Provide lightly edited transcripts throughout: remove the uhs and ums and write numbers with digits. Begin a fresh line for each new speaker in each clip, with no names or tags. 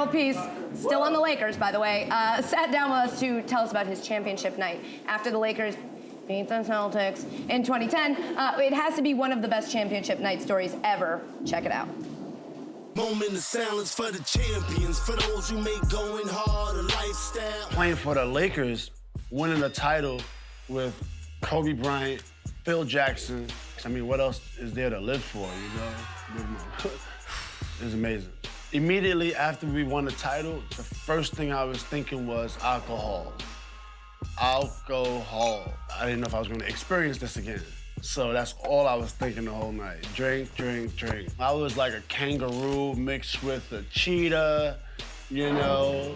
World Peace, still on the Lakers, by the way, sat down with us to tell us about his championship night after the Lakers beat the Celtics in 2010. It has to be one of the best championship night stories ever. Check it out.
Moment of silence for the champions, for those who make going hard a lifestyle.
Playing for the Lakers, winning the title with Kobe Bryant, Phil Jackson. I mean, what else is there to live for, you know? It was amazing. Immediately after we won the title, the first thing I was thinking was alcohol. Alcohol. I didn't know if I was gonna experience this again. So that's all I was thinking the whole night. Drink, drink, drink. I was like a kangaroo mixed with a cheetah, you know,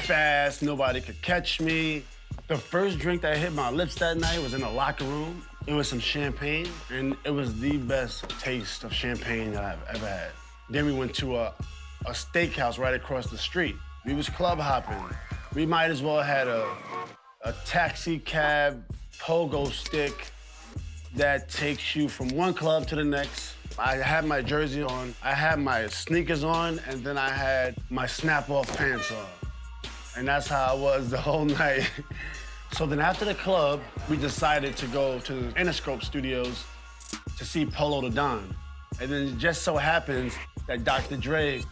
fast, nobody could catch me. The first drink that hit my lips that night was in the locker room. It was some champagne, and it was the best taste of champagne that I've ever had. Then we went to a steakhouse right across the street. We was club hopping. We might as well had a taxi cab pogo stick that takes you from one club to the next. I had my jersey on, I had my sneakers on, and then I had my snap-off pants on. And that's how I was the whole night. So then after the club, we decided to go to the Interscope Studios to see Polo the Don. And then it just so happens that Dr. Dre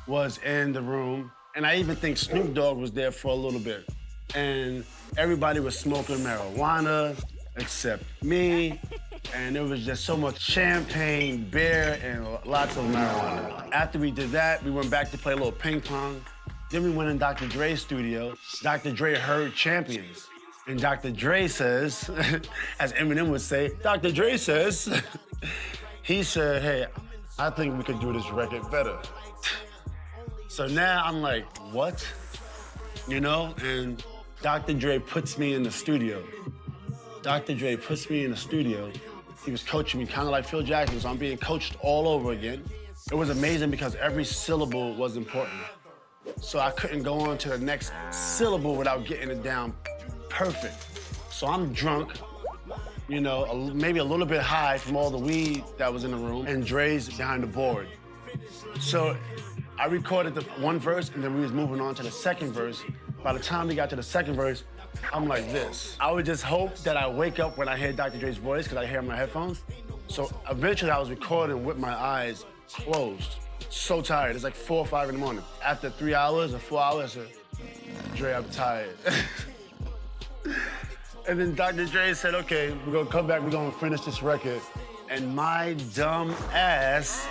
was in the room, and I even think Snoop Dogg was there for a little bit. And everybody was smoking marijuana, except me, and there was just so much champagne, beer, and lots of marijuana. After we did that, we went back to play a little ping pong. Then we went in Dr. Dre's studio. Dr. Dre heard Champions, and Dr. Dre says, as Eminem would say, Dr. Dre says, he said, hey, I think we could do this record better. So now I'm like, what? You know, and Dr. Dre puts me in the studio. Dr. Dre puts me in the studio. He was coaching me kind of like Phil Jackson, so I'm being coached all over again. It was amazing because every syllable was important. So I couldn't go on to the next syllable without getting it down perfect. So I'm drunk, you know, maybe a little bit high from all the weed that was in the room, and Dre's behind the board. So I recorded the one verse, and then we was moving on to the second verse. By the time we got to the second verse, I'm like this. I would just hope that I wake up when I hear Dr. Dre's voice, because I hear it in my headphones. So eventually I was recording with my eyes closed. So tired, it's like 4 or 5 in the morning. After 3 hours or 4 hours, I said, Dre, I'm tired. And then Dr. Dre said, okay, we're gonna come back, we're gonna finish this record. And my dumb ass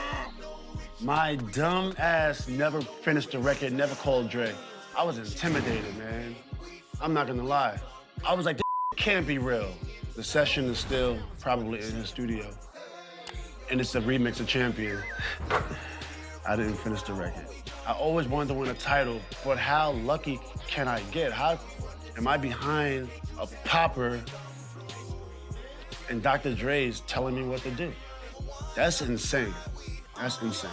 never finished the record, never called Dre. I was intimidated, man. I'm not gonna lie. I was like, this can't be real. The session is still probably in his studio. And it's a remix of Champion. I didn't finish the record. I always wanted to win a title, but how lucky can I get? How am I behind a popper and Dr. Dre's telling me what to do? That's insane. That's insane.